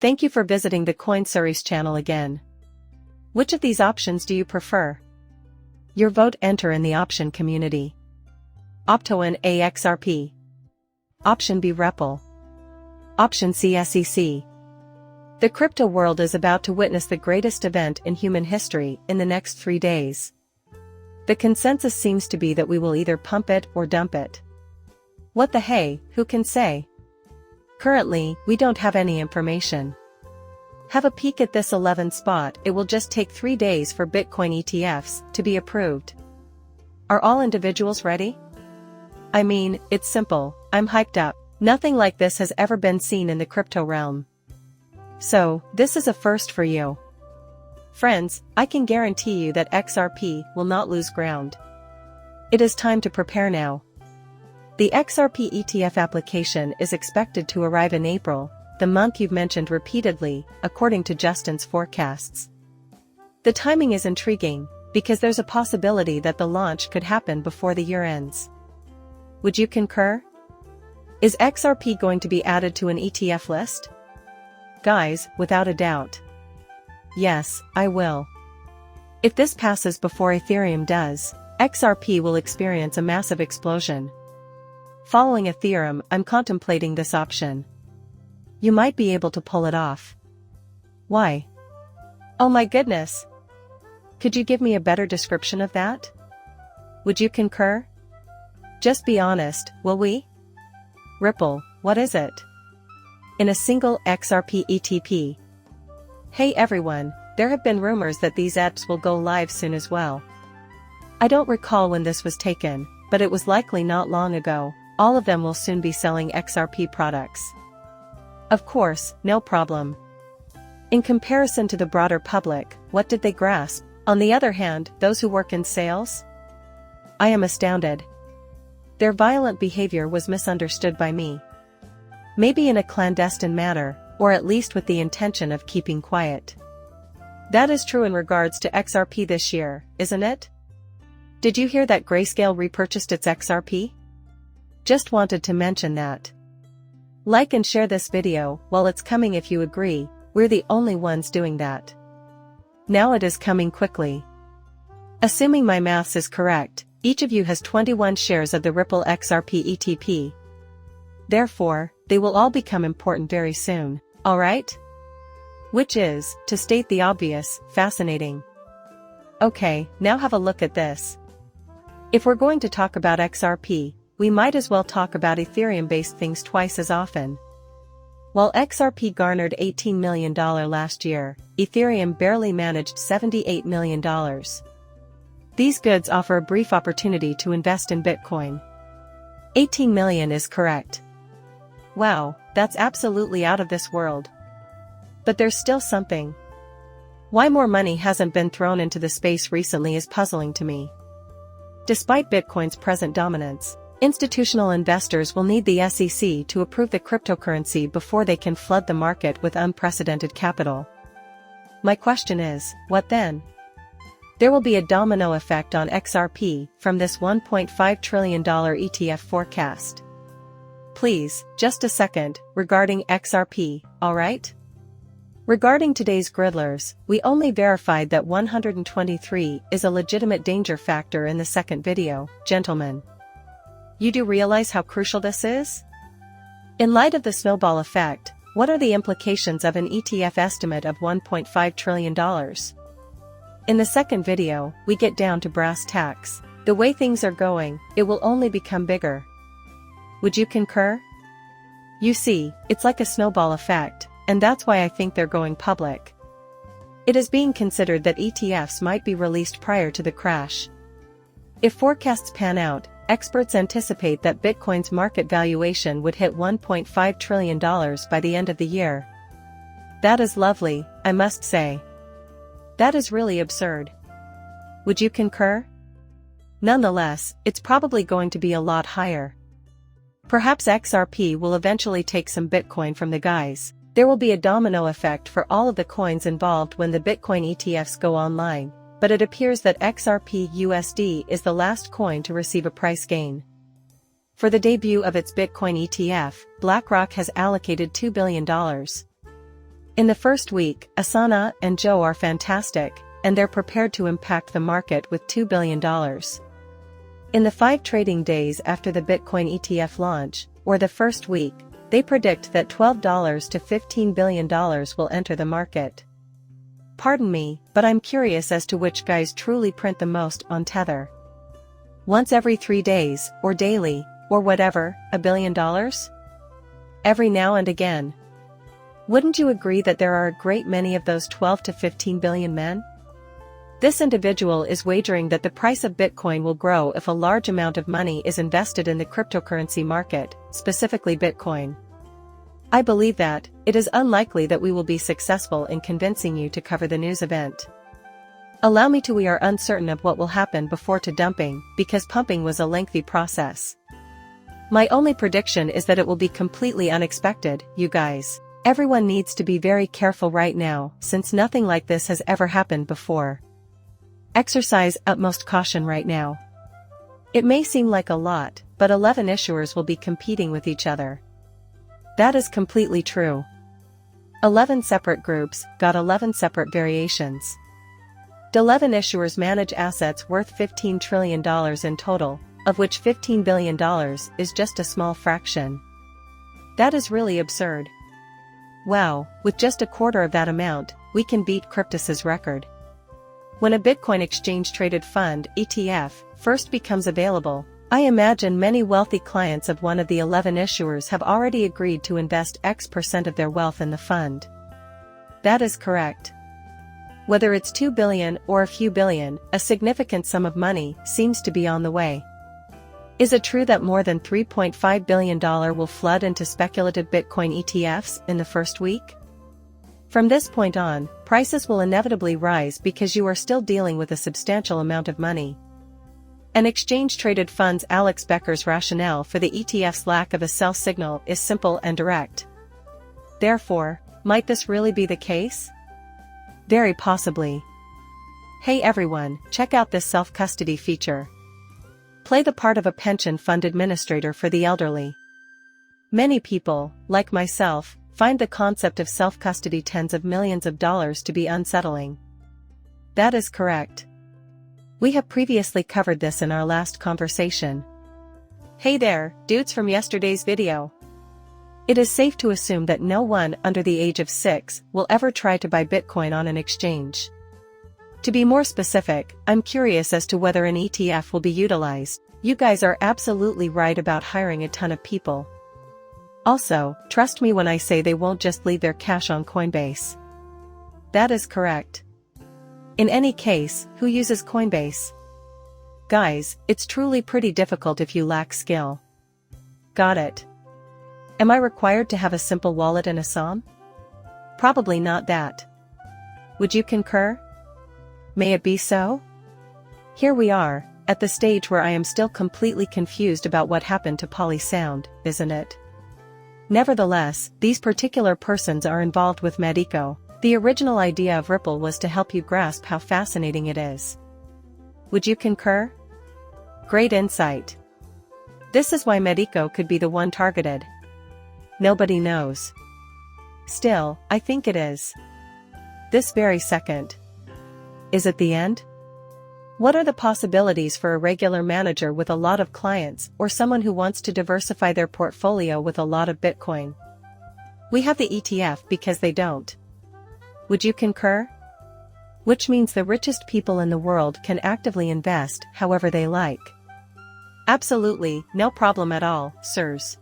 Thank you for visiting the Coin Series channel again. Which of these options do you prefer? Your vote enter in the option community. Option A XRP. Option B Ripple. Option C SEC. The crypto world is about to witness the greatest event in human history in the next 3 days. The consensus seems to be that we will either pump it or dump it. What the hey, who can say? Currently, we don't have any information. Have a peek at this 11 spot. It will just take 3 days for Bitcoin ETFs to be approved. Are all individuals ready? I mean, it's simple, I'm hyped up. Nothing like this has ever been seen in the crypto realm. So, this is a first for you. Friends, I can guarantee you that XRP will not lose ground. It is time to prepare now. The XRP ETF application is expected to arrive in April, the month you've mentioned repeatedly, according to Justin's forecasts. The timing is intriguing, because there's a possibility that the launch could happen before the year ends. Would you concur? Is XRP going to be added to an ETF list? Guys, without a doubt. Yes, I will. If this passes before Ethereum does, XRP will experience a massive explosion. Following Ethereum, I'm contemplating this option. You might be able to pull it off. Why? Oh my goodness! Could you give me a better description of that? Would you concur? Just be honest, will we? Ripple, what is it? In a single XRP ETP. Hey everyone, there have been rumors that these apps will go live soon as well. I don't recall when this was taken, but it was likely not long ago. All of them will soon be selling XRP products. Of course, no problem. In comparison to the broader public, what did they grasp? On the other hand, those who work in sales? I am astounded. Their violent behavior was misunderstood by me. Maybe in a clandestine manner, or at least with the intention of keeping quiet. That is true in regards to XRP this year, isn't it? Did you hear that Grayscale repurchased its XRP? Just wanted to mention that. Like and share this video while it's coming if you agree, we're the only ones doing that. Now it is coming quickly. Assuming my maths is correct, each of you has 21 shares of the Ripple XRP ETP. Therefore, they will all become important very soon, alright? Which is, to state the obvious, fascinating. Okay, now have a look at this. If we're going to talk about XRP, we might as well talk about Ethereum-based things twice as often. While XRP garnered $18 million last year, Ethereum barely managed $78 million. These goods offer a brief opportunity to invest in Bitcoin. 18 million is correct. Wow, that's absolutely out of this world. But there's still something. Why more money hasn't been thrown into the space recently is puzzling to me. Despite Bitcoin's present dominance, institutional investors will need the SEC to approve the cryptocurrency before they can flood the market with unprecedented capital. My question is, what then? There will be a domino effect on XRP from this $1.5 trillion ETF forecast. Please, just a second, regarding XRP, alright? Regarding today's griddlers, we only verified that 123 is a legitimate danger factor in the second video, gentlemen. You do realize how crucial this is? In light of the snowball effect, what are the implications of an ETF estimate of $1.5 trillion? In the second video, we get down to brass tacks. The way things are going, it will only become bigger. Would you concur? You see, it's like a snowball effect, and that's why I think they're going public. It is being considered that ETFs might be released prior to the crash. If forecasts pan out, experts anticipate that Bitcoin's market valuation would hit $1.5 trillion by the end of the year. That is lovely, I must say. That is really absurd. Would you concur? Nonetheless, it's probably going to be a lot higher. Perhaps XRP will eventually take some Bitcoin from the guys. There will be a domino effect for all of the coins involved when the Bitcoin ETFs go online, but it appears that XRP USD is the last coin to receive a price gain. For the debut of its Bitcoin ETF, BlackRock has allocated $2 billion. In the first week, Asana and Joe are fantastic, and they're prepared to impact the market with $2 billion. In the 5 trading days after the Bitcoin ETF launch, or the first week, they predict that $12 to $15 billion will enter the market. Pardon me, but I'm curious as to which guys truly print the most on Tether. Once every 3 days, or daily, or whatever, $1 billion? Every now and again. Wouldn't you agree that there are a great many of those 12 to 15 billion men? This individual is wagering that the price of Bitcoin will grow if a large amount of money is invested in the cryptocurrency market, specifically Bitcoin. I believe that it is unlikely that we will be successful in convincing you to cover the news event. Allow me to. We are uncertain of what will happen before to dumping, because pumping was a lengthy process. My only prediction is that it will be completely unexpected, you guys. Everyone needs to be very careful right now, since nothing like this has ever happened before. Exercise utmost caution right now. It may seem like a lot, but 11 issuers will be competing with each other. That is completely true. 11 separate groups got 11 separate variations. 11 issuers manage assets worth $15 trillion in total, of which $15 billion is just a small fraction. That is really absurd. Wow, with just a quarter of that amount, we can beat Cryptus's record. When a Bitcoin exchange-traded fund (ETF) first becomes available, I imagine many wealthy clients of one of the 11 issuers have already agreed to invest X% of their wealth in the fund. That is correct. Whether it's 2 billion or a few billion, a significant sum of money seems to be on the way. Is it true that more than $3.5 billion will flood into speculative Bitcoin ETFs in the first week? From this point on, prices will inevitably rise because you are still dealing with a substantial amount of money. An exchange-traded fund's Alex Becker's rationale for the ETF's lack of a sell signal is simple and direct. Therefore, might this really be the case? Very possibly. Hey everyone, check out this self-custody feature. Play the part of a pension fund administrator for the elderly. Many people, like myself, find the concept of self-custody tens of millions of dollars to be unsettling. That is correct. We have previously covered this in our last conversation. Hey there, dudes from yesterday's video. It is safe to assume that no one under the age of 6 will ever try to buy Bitcoin on an exchange. To be more specific, I'm curious as to whether an ETF will be utilized. You guys are absolutely right about hiring a ton of people. Also, trust me when I say they won't just leave their cash on Coinbase. That is correct. In any case, who uses Coinbase? Guys, it's truly pretty difficult if you lack skill. Got it. Am I required to have a simple wallet and a SOM? Probably not that. Would you concur? May it be so? Here we are, at the stage where I am still completely confused about what happened to Poly Sound, isn't it? Nevertheless, these particular persons are involved with Medico. The original idea of Ripple was to help you grasp how fascinating it is. Would you concur? Great insight. This is why Medico could be the one targeted. Nobody knows. Still, I think it is. This very second. Is it the end? What are the possibilities for a regular manager with a lot of clients or someone who wants to diversify their portfolio with a lot of Bitcoin? We have the ETF because they don't. Would you concur? Which means the richest people in the world can actively invest however they like. Absolutely, no problem at all, sirs.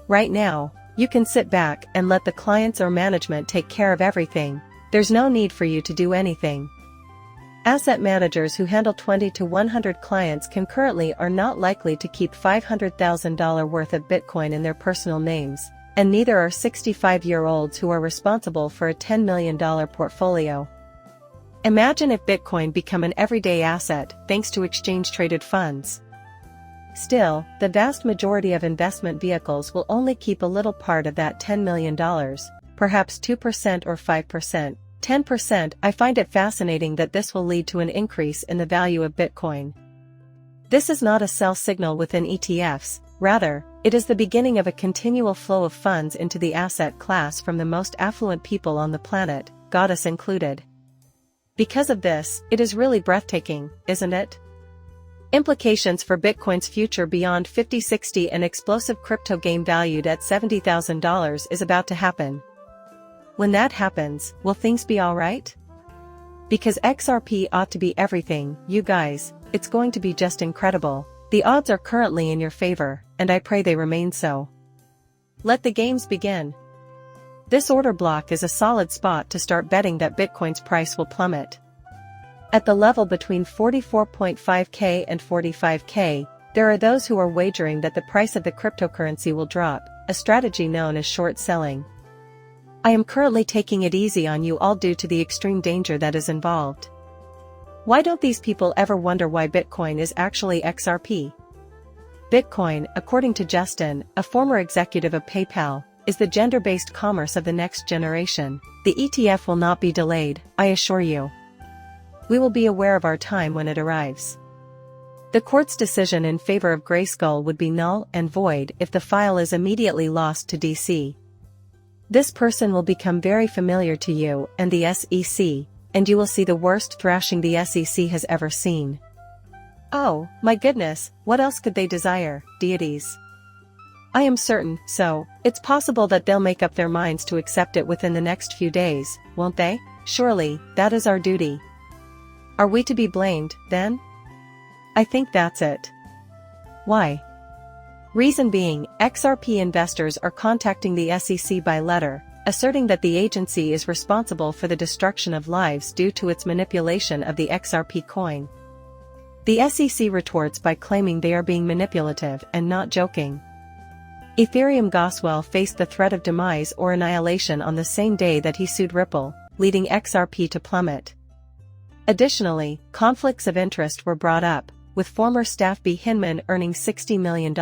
Right now, you can sit back and let the clients or management take care of everything. There's no need for you to do anything. Asset managers who handle 20 to 100 clients concurrently are not likely to keep $500,000 worth of Bitcoin in their personal names, and neither are 65-year-olds who are responsible for a $10 million portfolio. Imagine if Bitcoin became an everyday asset thanks to exchange-traded funds. Still, the vast majority of investment vehicles will only keep a little part of that $10 million, perhaps 2% or 5%. 10%. I find it fascinating that this will lead to an increase in the value of Bitcoin. This is not a sell signal within ETFs, rather, It is the beginning of a continual flow of funds into the asset class from the most affluent people on the planet, goddess included. Because of this, it is really breathtaking, isn't it? Implications for Bitcoin's future beyond 5060. An explosive crypto game valued at $70,000 is about to happen. When that happens, will things be alright? Because XRP ought to be everything, you guys, it's going to be just incredible. The odds are currently in your favor, and I pray they remain so. Let the games begin. This order block is a solid spot to start betting that Bitcoin's price will plummet. At the level between 44.5k and 45k, there are those who are wagering that the price of the cryptocurrency will drop, a strategy known as short selling. I am currently taking it easy on you all due to the extreme danger that is involved. Why don't these people ever wonder why Bitcoin is actually XRP? Bitcoin, according to Justin, a former executive of PayPal, is the gender-based commerce of the next generation. The ETF will not be delayed, I assure you. We will be aware of our time when it arrives. The court's decision in favor of Grayskull would be null and void if the file is immediately lost to DC. This person will become very familiar to you and the SEC, and you will see the worst thrashing the SEC has ever seen. Oh, my goodness, what else could they desire, deities? I am certain, so, it's possible that they'll make up their minds to accept it within the next few days, won't they? Surely, that is our duty. Are we to be blamed, then? I think that's it. Why? Reason being, XRP investors are contacting the SEC by letter, asserting that the agency is responsible for the destruction of lives due to its manipulation of the XRP coin. The SEC retorts by claiming they are being manipulative and not joking. Ethereum Goswell faced the threat of demise or annihilation on the same day that he sued Ripple, leading XRP to plummet. Additionally, conflicts of interest were brought up, with former staff B. Hinman earning $60 million.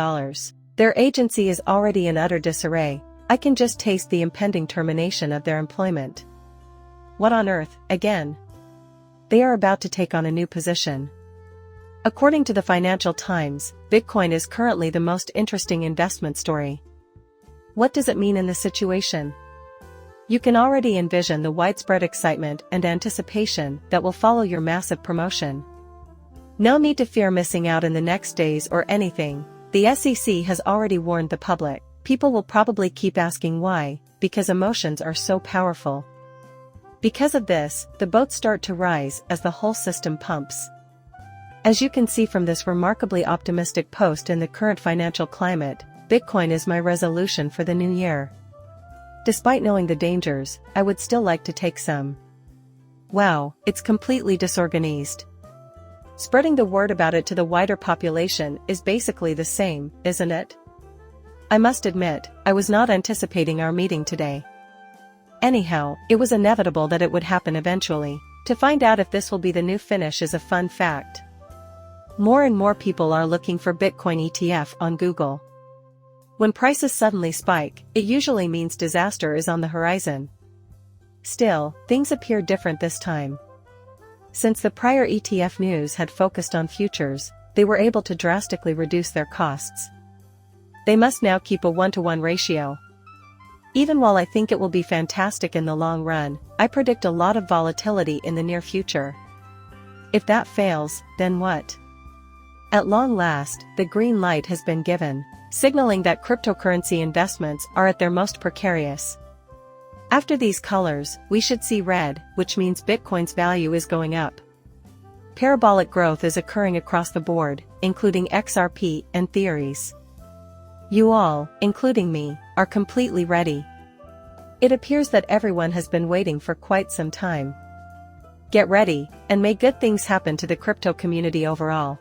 Their agency is already in utter disarray. I can just taste the impending termination of their employment. What on earth, again? They are about to take on a new position. According to the Financial Times, Bitcoin is currently the most interesting investment story. What does it mean in this situation? You can already envision the widespread excitement and anticipation that will follow your massive promotion. No need to fear missing out in the next days or anything. The SEC has already warned the public. People will probably keep asking why, because emotions are so powerful. Because of this, the boats start to rise as the whole system pumps. As you can see from this remarkably optimistic post in the current financial climate, Bitcoin is my resolution for the new year. Despite knowing the dangers, I would still like to take some. Wow, it's completely disorganized. Spreading the word about it to the wider population is basically the same, isn't it? I must admit, I was not anticipating our meeting today. Anyhow, it was inevitable that it would happen eventually. To find out if this will be the new finish is a fun fact. More and more people are looking for Bitcoin ETF on Google. When prices suddenly spike, it usually means disaster is on the horizon. Still, things appear different this time. Since the prior ETF news had focused on futures, they were able to drastically reduce their costs. They must now keep a 1-to-1 ratio. Even while I think it will be fantastic in the long run, I predict a lot of volatility in the near future. If that fails, then what? At long last, the green light has been given, signaling that cryptocurrency investments are at their most precarious. After these colors, we should see red, which means Bitcoin's value is going up. Parabolic growth is occurring across the board, including XRP and theories. You all, including me, are completely ready. It appears that everyone has been waiting for quite some time. Get ready, and may good things happen to the crypto community overall.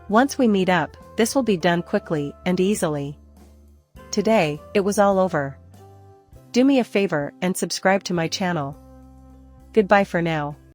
Once we meet up, this will be done quickly and easily. Today, it was all over. Do me a favor and subscribe to my channel. Goodbye for now.